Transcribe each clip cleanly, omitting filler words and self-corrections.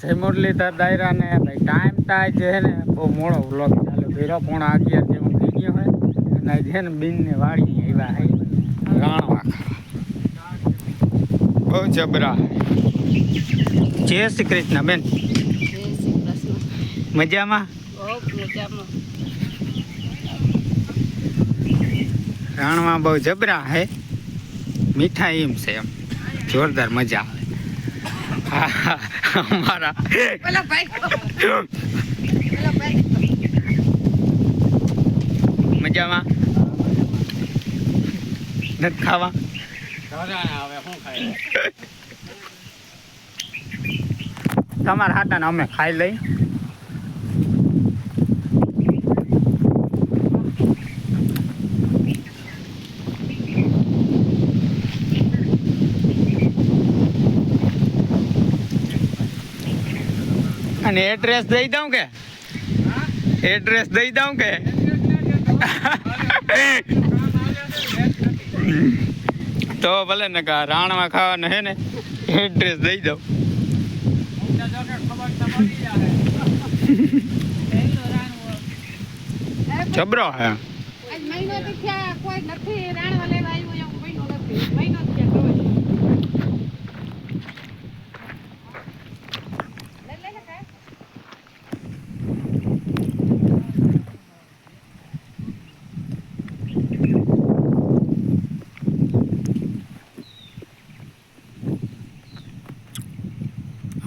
જય મુરલીધર દાયરા ને ભાઈ ટાઈમ થાય છે ને બહુ મોડો વ્લોગ ચાલુ કર્યો 11:30 જેવું થઈ ગયો હોય અને છે ને બીન ને વાળી આવ્યા હે રાણવા બહુ જબરા જય શ્રી કૃષ્ણ બેન મજામાં રાણવા બહુ જબરા હે મીઠા એમ છે એમ જોરદાર મજા આવે हमारा मजामा नत खावा તમારા હાટા ને અમે ખાઈ લઈ અને એડ્રેસ દઈ દઉં કે એડ્રેસ દઈ દઉં કે તો ભલે ને કા રાણવા ખાવાનું હે ને એડ્રેસ દઈ દઉં જબરો હે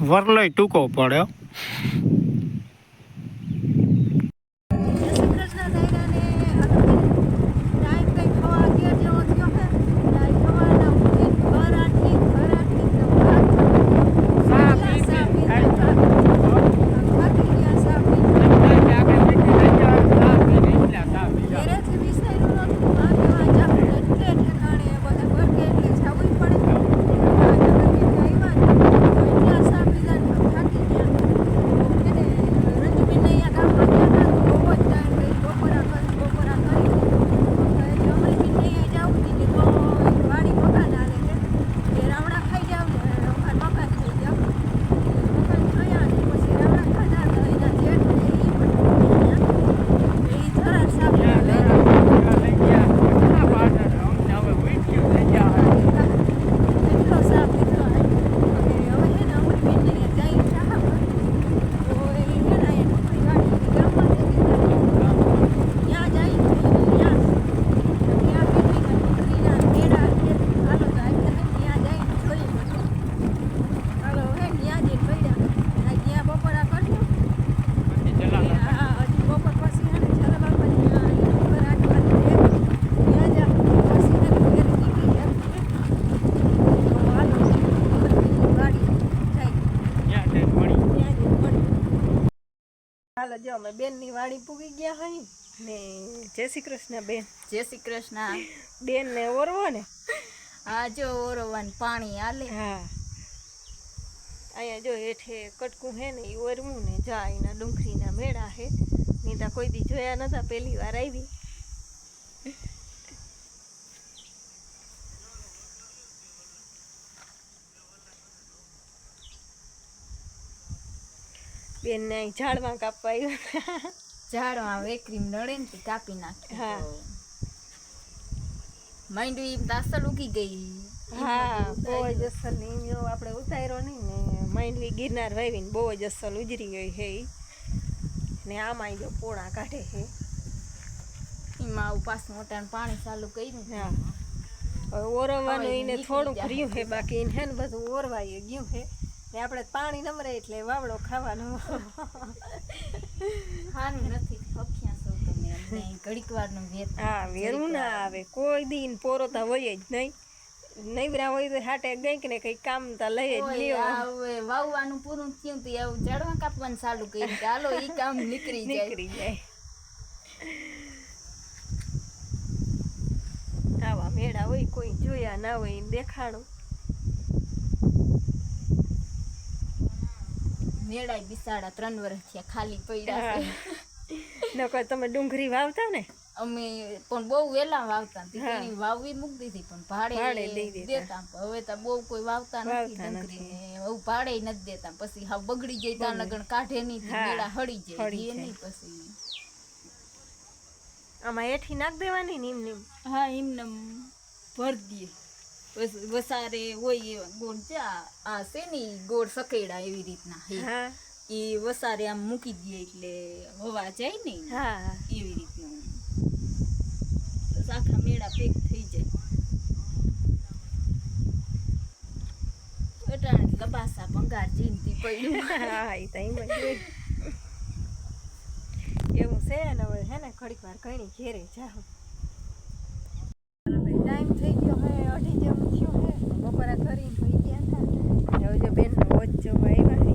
વરલોય ટૂંકો પડ્યો જો અમે બેન ની વાડી પૂગી ગયા હોય ને જય શ્રી કૃષ્ણ બેન જય શ્રી કૃષ્ણ બેન ને ઓરવો ને આ જો ઓરવાનું પાણી આલે હા અહીંયા જો હેઠે કટકું હે ને એ ઓરવું ને જા એના ડુંગળીના મેળા હે નીતા કોઈ દી જોયા નતા પહેલી વાર આવી બેન ને ઝાડમાં કાપવા આવ્યા ઝાડમાં વેકરી નડે ને કાપી નાખી હા માંડવી તાસલ ઉગી ગઈ હા બહુ જ અસલ ની આપણે ઉતાર્યો નહીં ને માંડવી ગિરનાર વાવીને બહુ જ અસલ ઉજરી ગઈ હે ને આમાં જો પોળા કાઢે હે એમાં પાછું મોટાનું પાણી ચાલુ કર્યું હા હવે ઓરવાનું એને થોડુંક રહ્યું હે બાકી એને હે ને બધું ઓરવાઈ ગયું હે ને આપણે પાણી નમરે એટલે વાવડો ખાવાનો હારું નથી ફક્યા સૌ તમે અમને ઘડીક વારનું વેત હા વેરું ના આવે કોઈ દીન પોરોતા હોય જ નહીં નૈવરા હોય તો હાટે ગઈક ને કઈ કામ તા લઈ જ લ્યો હવે વાવવાનું પૂરું થયું તો એવું ઝાડવા કાપવાનું ચાલુ કર્યું કે હાલો ઈ કામ નીકળી જાય આવા મેળા હોય કોઈ જોયા ના હોય એને દેખાડો મેળાય બિસાડા 3 વર્ષ થયા ખાલી પડ્યા છે નકર તમે ડુંગળી વાવતા ને અમે પણ બહુ વેલા વાવતા વાવવી મૂકી દીધી પણ ભાડે દઈ દેતા હવે તો બહુ કોઈ વાવતા નથી હવે ભાડે નથી દેતા પછી હા બગડી જાય ત્યાં લગન કાઢે નહીં હા, મેળા હળી જાય હળી એ જાય. નહીં પછી આમાં એઠી નાખ દેવાની નીમ નીમ. હા એમને ભર દઈએ પછી વસારે હોય એવા ગોળ ચા આ છે ને ઈ ગોળ સકેડા એવી રીતના હે હા એ વસારે આમ મૂકી દઈએ એટલે હવા જાય ને હા એવી રીતનું તો આખા મેળા પેક થઈ જાય અટાણે લબાસા ભંગાર જીનતી પડ્યું હા એ તો એમ જ હોય. એવું છે ને હવે હે ને ઘડીક વાર કઈ ઘેરે જાઓ. ટાઈમ થઈ ગયો હે 2:30 જેવું થયું હે બપોરા કરીને હોઈ ગયા હતા હવે જો બેન વોચ જોવા આવ્યા હે.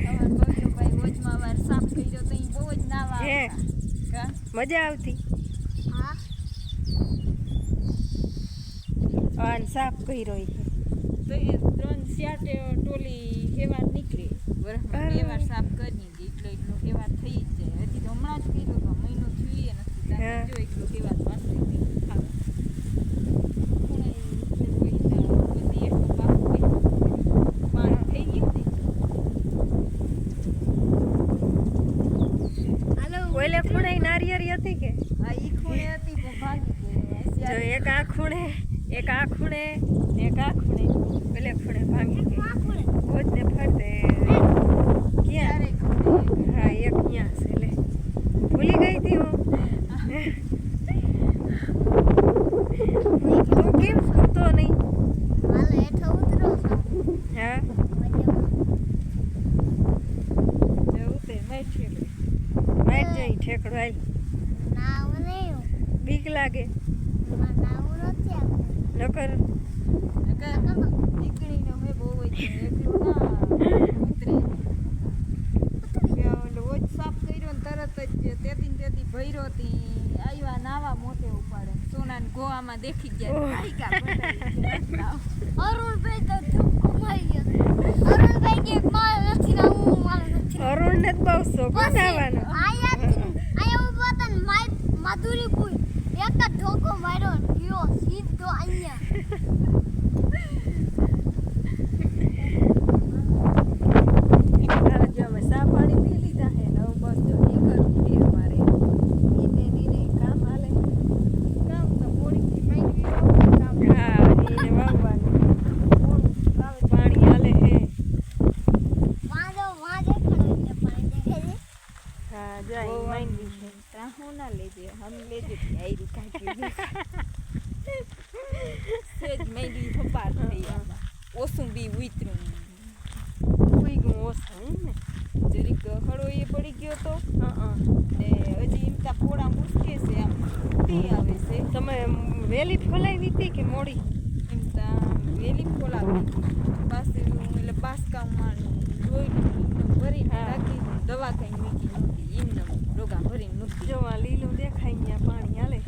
વચમાં વાર સાફ કર્યો તો ઈ બહુ જ નાવા હે આવતા. મજા આવતી. આન સાફ કર્યો ઈ. તો એ 3 સ્યાટે ટોલી હેવાર નીકળે વરસમાં 2 વાર સાફ કરી દીધી એટલે એટલો હેવાર થઈ જ જાય હજી તો હમણાં જ કર્યો તો મહિનો થયો નથી હા. જો એટલો હેવાર પાસે પાણી થઈ ગયું ને ઓલે ખૂણે નારિયેળી હતી કે આ ઈ ખૂણે હતી પણ ભાગી ગઈ જો એક આ ખૂણે એક આ ખૂણે ને એક આ ખૂણે પેલે ખૂણે ભાંગી ગઈ રોજ ને ફરતે ક્યાં હા એક ક્યાં છે લે ભૂલી ગઈ હતી હું તું કેમ સૂતો નહીં હા જવું તે માઇટ જઈ ઠેકડો આવી બીક લાગે નકર દીકરીને હવે બહુ જ એકલું ના ઉતરે રોજ સાફ કર્યો ને તરત જ તેથી ભર્યો હતી આવ્યા નાવા મોટે ઉપાડે સોના ને ગોવામાં દેખી ગયા અરુણ ને જ બહુ શોખ આવવાનો માધુરી પુલ એક જ ઢોકો માર્યો ને ગયો સીધો અહીંયા હાલ જો અમે સા પાણી પી લીધા હે ને હવે બસ જો નીકળવું છે અમારે એને કામ હાલે કામ તો મોડીથી માંગવી કામ હા એને વાવવાનું પાણી હાલે હે વાંધો વાંધે ખડો એટલે પાણી દેખે હા જાય માંગી છે રાહુ ના લેજે હમ લેજે આયરી કાઢી સેજ મેલી ફપાર થઈ આમાં ઓસું બી ઉતરું કોઈ ગયું ઓછું ને જરીક ખડો એ પડી ગયો તો હા ને હજી એમ તા પોળા મુશ્કે છે આમ ઉડી આવે છે તમે વેલી ફોલાવી હતી કે મોડી એમ તા વેલી ફોલાવી પાસે એટલે બાસકામાં જોઈ ભરીને હા. રાખી દવા કઈ મૂકી નહોતી એમને રોગા ભરીને મૂકી જો આ લીલું દેખાય ત્યાં પાણી હાલે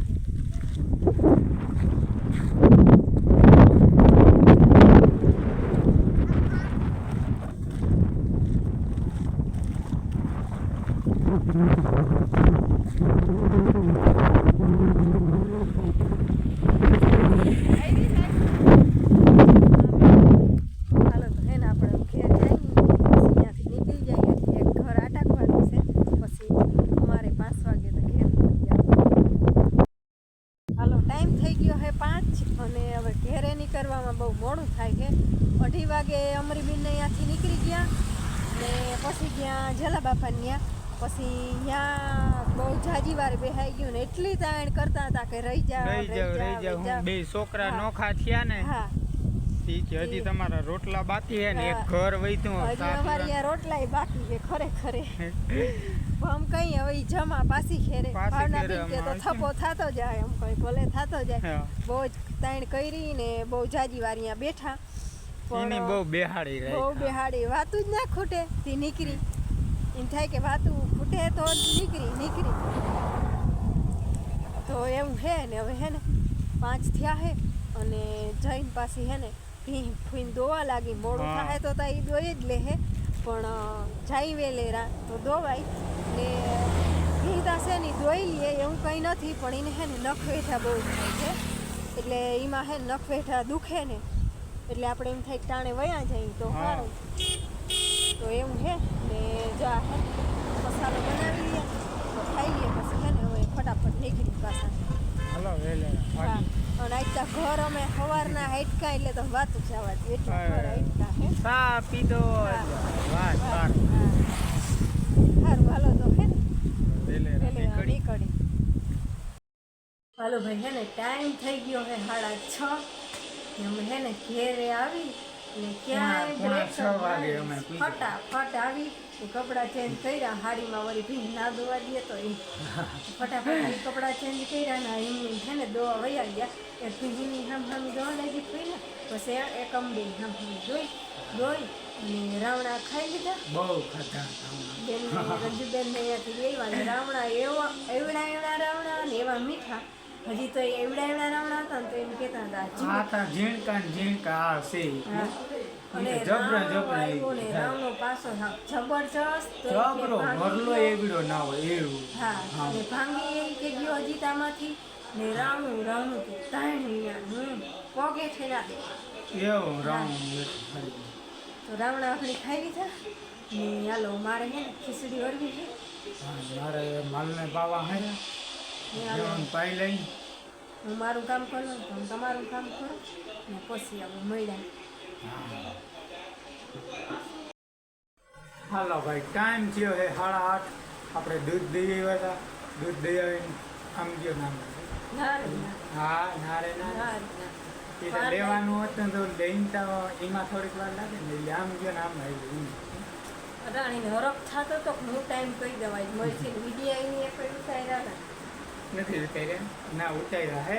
હાલો તો હે ને આપણે ઘેર જઈએ પછી ત્યાંથી નીકળી જઈએ એક ઘર આટાકવાનું છે પછી અમારે 5 વાગે તો ઘેર પહોંચી જવાનું. હાલો ટાઈમ થઈ ગયો હે 5 અને હવે ઘેરે નીકળવામાં બહુ મોડું થાય છે 2:30 વાગે અમરીબેન અહીંયાથી નીકળી ગયા ને પછી ગયા જલાબાપાને ત્યાં પછી ત્યાં બહુ જાજી વાર બેહાઈ ગયું ને એટલી તાણ કરતા હતા કે રહી જાવ હું બે છોકરા હા. નોખા થયા ને હા ઠીક છે હજી તમારા રોટલા બાકી હે ને એક હા. ઘર વૈતું હજી અમારી આ રોટલાય બાકી છે ખરેખર આમ કઈ હવે ઈ જમા પાછી ખેરે પાછી ભાવના ખેરે બીજ કે તો અમારે થપો થતો જાય એમ કઈ ભલે થતો જાય હા. બહુ જ તાણ કરી ને બહુ જાજી વાર અહીંયા બેઠા એની બહુ બેહાડી બહુ રહી બેહાડી વાતું જ ના ખૂટે તે નીકળી એમ થાય કે વાતું ખૂટે તો નીકળી તો એવું હે ને હવે હે ને 5 થયા હે અને જઈને પાછી હે ને ભીં ફૂઈને દોવા લાગી મોડું હા. થાય તો ઈ દોઈ જ લે હે પણ જાય વેલેરા તો દોવાય ને ભીં ચિંતા છે ને ઈ દોઈ લે એવું કંઈ નથી, પણ એને હે ને નખ વેઠા બહુ થાય છે, એટલે એમાં હે ને નખ વેઠા દુખે ને, એટલે આપણે એમ થાય કે ટાણે વયા જાય તો સારું. તો એવું હે ને જા હે મસાલો બનાવી લઈએ તો ખાઈ લઈએ, પછી હે ને હવે ફટાફટ નીકળી પાછા. હાલો વેલે હા, અને આજતા ઘર અમે સવારના હાઈટકા એટલે તો વાત જ જવા દે, એટલા ઘર હાઈટકા હે. ચા પીધો હા. વાત હા, સારું સારું હાલો તો હે ને વેલે વેલે નીકળી. હાલો ભાઈ હે ને ટાઈમ થઈ ગયો હે 6:30 ને અમે હે ને ઘેરે આવી ને ક્યાંય પોણા break 6 વાગે નહીં. અમે પીધો. ફટાફટ આવી ને કપડાં ચેન્જ કર્યા, હાડીમાં વળી ભીંગ ના દોવા દઈએ તો એ ફટાફટ એ કપડાં ચેન્જ કર્યા ને એમની હે ને દોવા વયા ગયા. એક ભીંગીની હામી દોવા લઈ દીધી ને પછી એક અંબી હામી દોઈ અને રાવણા ખાઈ લીધા. બહુ ખાધા બેનને રંજુબેનને અહીંયાથી લેવા ને રાવણા એવડા રાવણા ને એવા મીઠા. હજી તો એવડા રાવણા હતા ને તો એમ કહેતા હતા આ તા ઝીણકા ને ઝીણકા આ છે હા. અને જબરા રાવણો જબરા આવ્યો ને રાવણો પાછો જબરજસ્ત તો કે જબરો ભાંગી મરલો ગયો. એવડો ના હોય એવું હા, અને ભાંગી એમ કે ગયો હજી તામાંથી ને રાવણું કે તાણ પગે ઠેલા દે. એવું રામ તો રાવણા આપણે ખાઈ લીધા ને હાલો મારે હે ને ખીચડી વળવી છે મારે માલને પાવા હે ને હાલો જવાનું પાઈ લઈ હું મારું કામ કરું તમે તમારું કામ કરો ને પછી આપણે મળ્યા. હાલો ભાઈ ટાઈમ થયો છે 8:30. આપણે દૂધ દઈ આવ્યા હતા, દૂધ દઈ આવીને આમ ગયો નામ ના રે ના, હા ના રે ના ના રે ના. એટલે લેવાનું હતું તો લઈને તો એમાં થોડીક વાર લાગે ને એટલે આમ ગયો ને આમ આવી રાણીને હરખ થતો તો હું ટાઈમ કહી દેવાય મળશે વિડીયો એની એક ઉતાર્યા હતા. નથી ઉતાર્યા ના ઉતાર્યા હે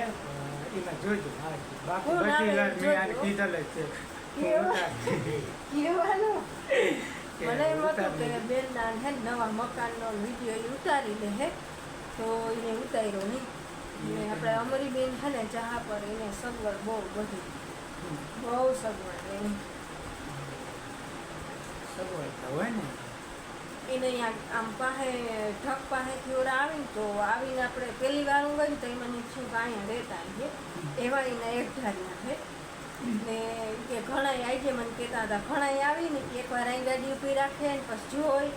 એમાં જોઈજો હા બાકી હું ના બધી વાર મેં આને જોજો. કીધેલ જ છે હું ઉતારી. કહેવાનું કે મને એમ હતું ઉતારી. કે બેનના હે ને નવા મકાનનો વિડીયો એ ઉતારી લે હે તો એને ઉતાર્યો નહીં. ને આપણે અમરી બેન છે ને ચા પર એને સગવડ બહુ બધી બહુ સગવડ એમ સગવડ તો હોય ને એને અહીંયા આમ પાસે ઢક પાસેથી ઓરા આવીને તો આવીને આપણે પહેલી વાર હું ગઈ ને તો એમાં શું કે અહીંયા રહેતા છે એવા એના એક ધારીના છે ને કે ઘણાય આવી છે મને કહેતા હતા ઘણાય આવીને કે એકવાર અહીં ગાડી ઊભી રાખે ને પછી જોઈ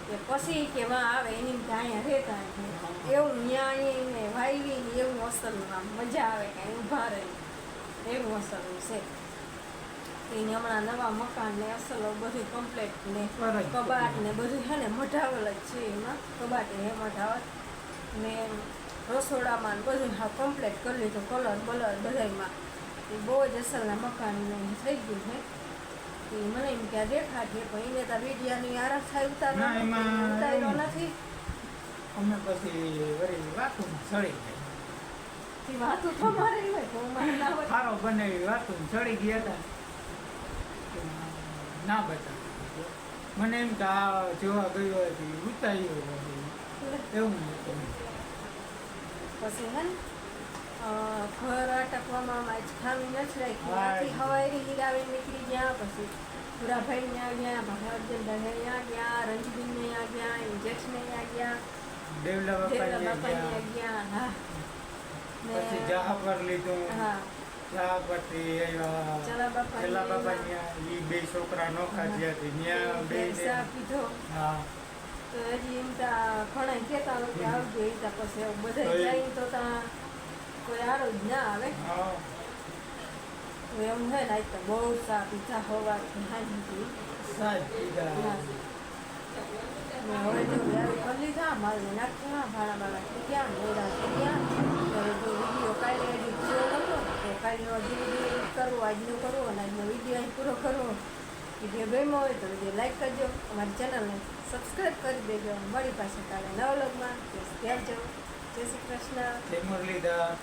કે પછી કે વાં આવે એની અહીંયા રહેતા છે એવું ત્યાં એને વાવી ને એવું અસલનું આમ મજા આવે કાંઈ ઊભા રહે એવું અસલનું છે. એને હમણાં નવા મકાન ને અસલો બધું કમ્પ્લેટ ને કબાટ ને બધું છે ને મઢાવલ જ છે એમાં કબાટે હે મઢાવલ ને રસોડામાં ને બધું હા કમ્પ્લેટ કરી લીધું કલર બલર બધામાં એ બહુ જ અસલના મકાન થઈ ગયું છે. એ મને એમ કે દેખાડે પણ એને તો વિડીયાની આરામ થાય ના, એમાં ઉતાર્યો એવું નથી. અમે પછી વળી વાતુમાં સડી ગયા એ વાતું તો મારે હોય તો મારે ના હોય. ખારો બનાવી વાતુમાં સડી ગયા હતા કે ના બતાવ મને એમ કે આ જોવા ગયો હતી ઉતાર્યો હતી એવું હતું. પછી હે ને ઘર અટકવામાં આજ ખામી નથી રાખી હા. આથી હવાઈ હીરાવી નીકળી ગયા. પછી પુરાભાઈ ત્યાં ગયા, ભાઈ ત્યાં ગયા, રંજબીન ત્યાં ગયા, એમ જેઠને ત્યાં ગયા, દેવલા દેવલા બાપા બાપા ત્યાં ગયા. હા પછી જહા પર લીધું હા જહા પરથી આવ્યા ચલા બાપા પેલા બાપા ત્યાં ઈ બે છોકરા નોખા થયા હતી ત્યાં બે ચા પીધો. હા તો હજી એમ ત્યાં ઘણા કહેતા હોય કે આવજો એ ત્યાં પછી બધા તો એ- જાય તો ત્યાં કોઈ આરો જ ના આવે. હા તો એમ હોય ને આજ તો બહુ ચા પીધા હોવાથી હાજી. સાજ પીધા હા. ને હવે જો યાર કરી લીધા માલને નાખ્યા ભાડા બાળા ક્યાં મોડા ક્યાં હવે જો વિડીયો કાલે એડિટ જોયો નતો તો કાલનો હજી વિડીયો એડિટ કરવો આજનો કરવો અને આજનો વિડીયો અહીં પૂરો કરવો. વિડીયો ગમ્યો હોય તો વિડીયો લાઈક કરજો, અમારી ચેનલને સબસ્ક્રાઈબ કરી દેજો. મળી પાછા કાલે નવા વ્લોગમાં. ત્યાં જજો. જય શ્રી કૃષ્ણ. જય મુરલીધર.